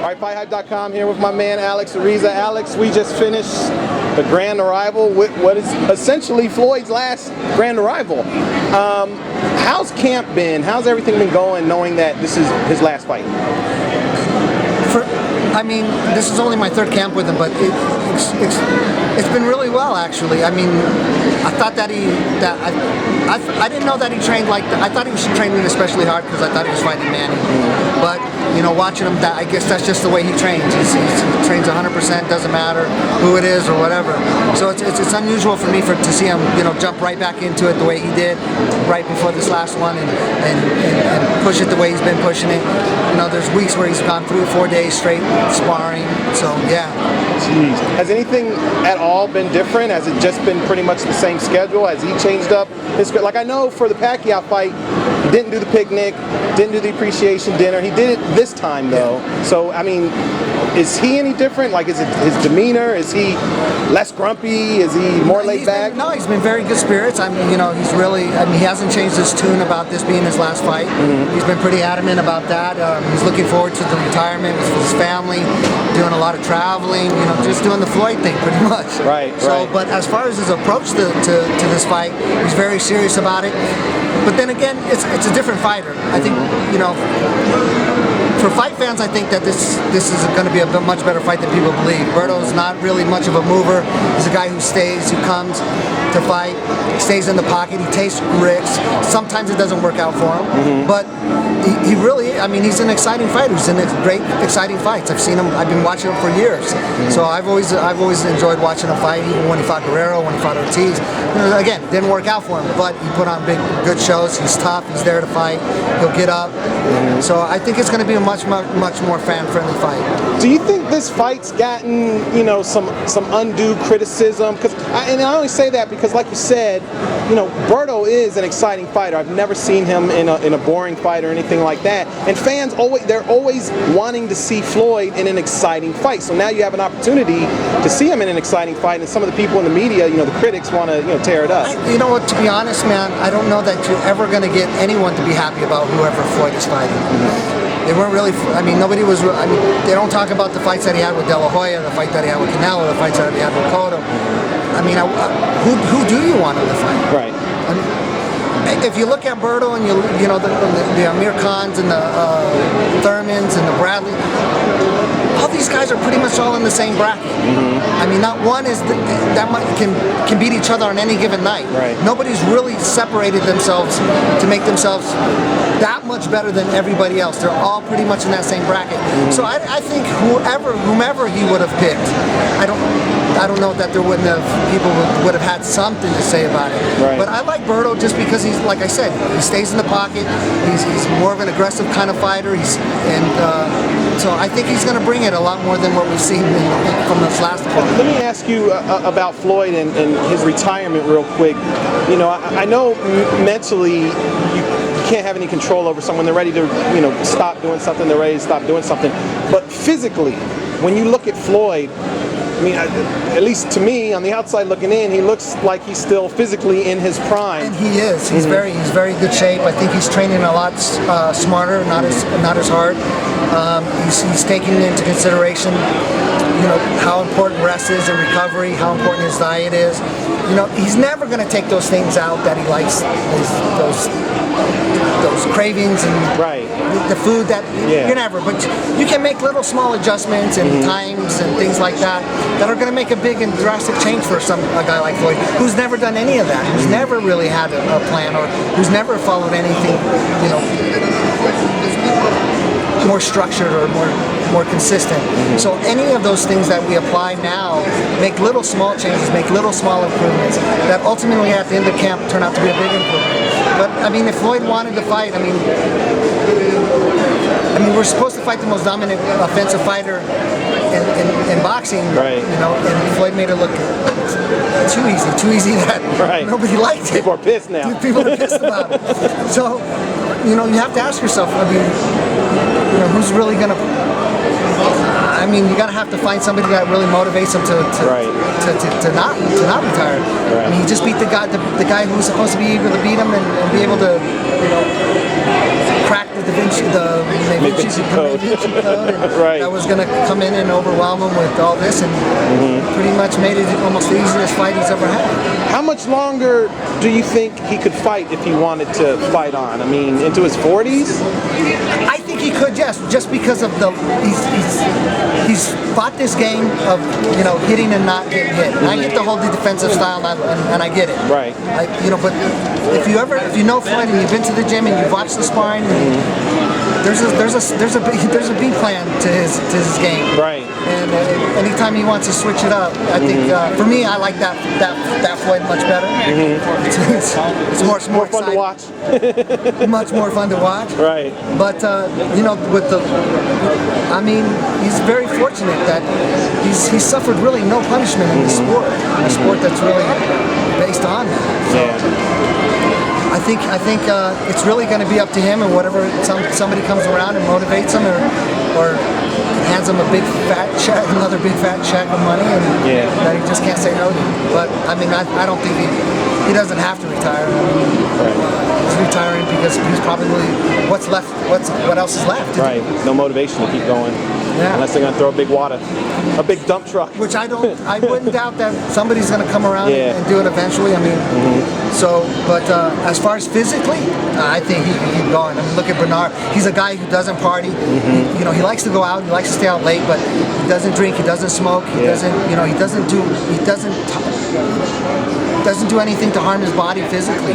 All right, FightHype.com here with my man Alex Ariza. Alex, we just finished the grand arrival with what is essentially Floyd's last grand arrival. How's camp been? How's everything been going, knowing that this is his last fight? I mean, this is only my third camp with him, but it's been really well, actually. I mean, I thought that I didn't know that he trained like that. I thought he was training especially hard because I thought he was fighting Manny. But, you know, watching him, I guess that's just the way he trains. He trains 100%, doesn't matter who it is or whatever. So it's unusual for me to see him, you know, jump right back into it the way he did right before this last one and push it the way he's been pushing it. You know, there's weeks where he's gone 3 or 4 days straight sparring. So, yeah. Jeez. Has anything at all been different? Has it just been pretty much the same schedule? Has he changed up his, like, I know for the Pacquiao fight, he didn't do the picnic, didn't do the appreciation dinner. He did it this time, though. So, I mean, is he any different? Like, is it his demeanor? Is he less grumpy? Is he more laid back? No, he's been very good spirits. I mean, you know, he's really, I mean, he hasn't changed his tune about this being his last fight. He's been pretty adamant about that. He's looking forward to the retirement with his family, doing a lot of traveling, you know, just doing the Floyd thing pretty much. Right, so, right. But as far as his approach to this fight, he's very serious about it. But then again, it's a different fighter. I think, you know, for fight fans, I think that this is going to be a much better fight than people believe. Berto's not really much of a mover. He's a guy who stays, who comes to fight, stays in the pocket, he takes risks. Sometimes it doesn't work out for him, but he really, I mean, he's an exciting fighter. He's in great, exciting fights. I've seen him, I've been watching him for years. So I've always enjoyed watching him fight, even when he fought Guerrero, when he fought Ortiz. You know, again, didn't work out for him, but he put on good shows. He's tough, he's there to fight, he'll get up. So I think it's going to be a much more fan-friendly fight. Do you think this fight's gotten, you know, some undue criticism? And I only say that because, like you said, you know, Berto is an exciting fighter. I've never seen him in a boring fight or anything like that. And fans they're always wanting to see Floyd in an exciting fight. So now you have an opportunity to see him in an exciting fight, and some of the people in the media, you know, the critics want to, you know, tear it up. You know what? To be honest, man, I don't know that you're ever going to get anyone to be happy about whoever Floyd is fighting. They weren't really, I mean, nobody was, I mean, they don't talk about the fights that he had with De La Hoya, the fight that he had with Canelo, the fights that he had with Cotto. I mean, who do you want in the fight? Right. I mean, if you look at Berto and you know the Amir Khans and the Thurmans and the Bradley, all these guys are pretty much all in the same bracket. I mean, not one is can beat each other on any given night. Right. Nobody's really separated themselves to make themselves that much better than everybody else. They're all pretty much in that same bracket. So I think whomever he would have picked, I don't know that there wouldn't have people would have had something to say about it. Right. But I like Berto just because he's, like I said, he stays in the pocket. He's more of an aggressive kind of fighter. So I think he's going to bring it a lot more than what we've seen from this last opponent. Let me ask you about Floyd and his retirement real quick. You know, I know mentally you can't have any control over someone. They're ready to, you know, stop doing something. They're ready to stop doing something. But physically, when you look at Floyd, I mean, at least to me, on the outside looking in, he looks like he's still physically in his prime. And he is. He's very good shape. I think he's training a lot smarter, not as hard. He's taking into consideration, you know, how important rest is and recovery, how important his diet is. You know, he's never going to take those things out that he likes, those cravings and the food that you're never. But you can make little small adjustments and times and things like that are going to make a big and drastic change for a guy like Floyd, who's never done any of that, who's never really had a plan, or who's never followed anything, you know, more structured or more consistent. So any of those things that we apply now make little small changes, make little small improvements that ultimately at the end of camp turn out to be a big improvement. But I mean, if Floyd wanted to fight, I mean, we're supposed to fight the most dominant offensive fighter in boxing, you know, and Floyd made it look too easy that nobody liked it. People are pissed now. People are pissed about it. So, you know, you have to ask yourself, I mean, you know, who's really going to, I mean, you got to have to find somebody that really motivates him to not retire. I mean, he just beat the guy who's supposed to be able to beat him and be able to, you know, crack the division. Vinci code. Right. That was going to come in and overwhelm him with all this, and pretty much made it almost the easiest fight he's ever had. How much longer do you think he could fight if he wanted to fight on? I mean, into his 40s? I think he could, yes, just because of the he's fought this game of hitting and not getting hit. And I get the whole defensive style, and I get it. Right. But if you know Floyd and you've been to the gym and you've watched the sparring, there's a B plan to his game. Right. And anytime he wants to switch it up, I think for me, I like that Floyd much better. It's more fun to watch. Much more fun to watch. Right. But he's very fortunate that he's suffered really no punishment in the sport. A sport that's really based on that. So I think it's really going to be up to him, and whatever somebody comes around and motivates him or hands him a big fat check, another big fat check of money, and that he just can't say no to. But I mean, I don't think he doesn't have to retire. He's retiring because he's probably what else is left. Right. No motivation to keep going. Yeah. Unless they're going to throw a big dump truck. Which I wouldn't doubt that somebody's going to come around and do it eventually. I mean, but as far as physically, I think he can keep going. I mean, look at Bernard. He's a guy who doesn't party. He likes to go out. He likes to stay out late, but he doesn't drink. He doesn't smoke. He doesn't. He doesn't do anything to harm his body physically.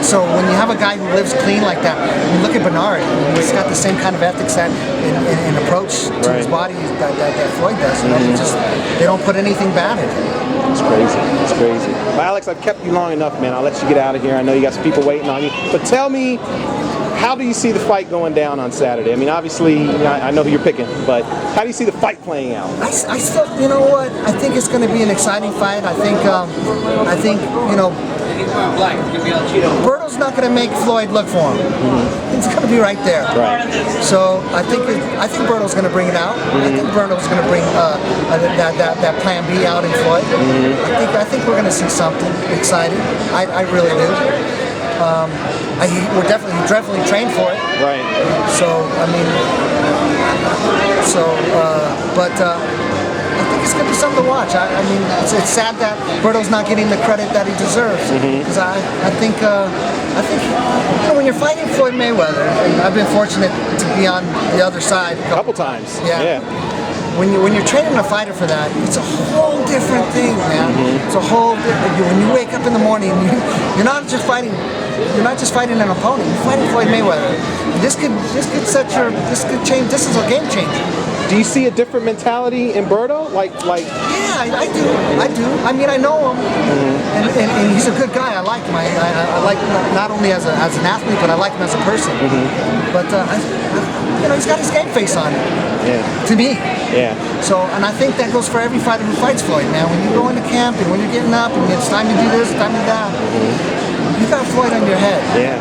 So when you have a guy who lives clean like that, I mean, look at Bernard. He's got the same kind of ethics and approach to his body that Floyd does. They don't put anything bad in it. It's crazy. It's crazy. Well, Alex, I've kept you long enough, man. I'll let you get out of here. I know you got some people waiting on you. But tell me, how do you see the fight going down on Saturday? I mean, obviously, I know who you're picking, but how do you see the fight playing out? I still, you know what? I think it's going to be an exciting fight. I think Berto's not going to make Floyd look for him. He's going to be right there. Right. So I think Berto's going to bring it out. I think Berto's going to bring that plan B out in Floyd. I think we're going to see something exciting. I really do. We're definitely trained for it. Right. So I mean, I think it's going to be something to watch. I mean, it's sad that Berto's not getting the credit that he deserves. Because I think when you're fighting Floyd Mayweather, and I've been fortunate to be on the other side a couple times. Yeah. When you're training a fighter for that, it's a whole different thing, man. It's a whole different. When you wake up in the morning, you're not just fighting an opponent. You're fighting Floyd Mayweather. This could change. This is a game changer. Do you see a different mentality in Berto? Yeah, I do. I mean, I know him, and he's a good guy. I like him. I like him not only as an athlete, but I like him as a person. But he's got his game face on. To me. Yeah. So, and I think that goes for every fighter who fights Floyd. Now, when you go into camp and when you're getting up and it's time to do this, time to do that, you got Floyd on your head. Yeah.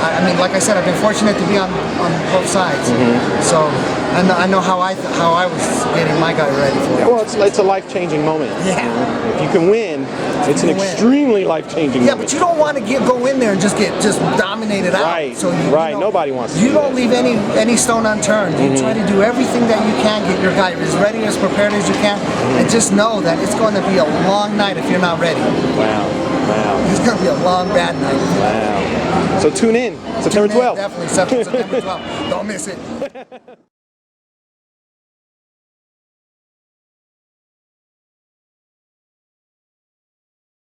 I mean, like I said, I've been fortunate to be on both sides. So I know how I was getting my guy ready for it. Well, it's a life-changing moment. Yeah. If you can win, it's an extremely life-changing moment. Yeah, but you don't want to go in there and just get dominated out. Right. So Nobody wants to. You don't leave any stone unturned. You try to do everything that you can, get your guy as ready, as prepared as you can, and just know that it's going to be a long night if you're not ready. Wow. It's going to be a long, bad night. Wow. So tune in September 12th. Definitely September 12th. Don't miss it.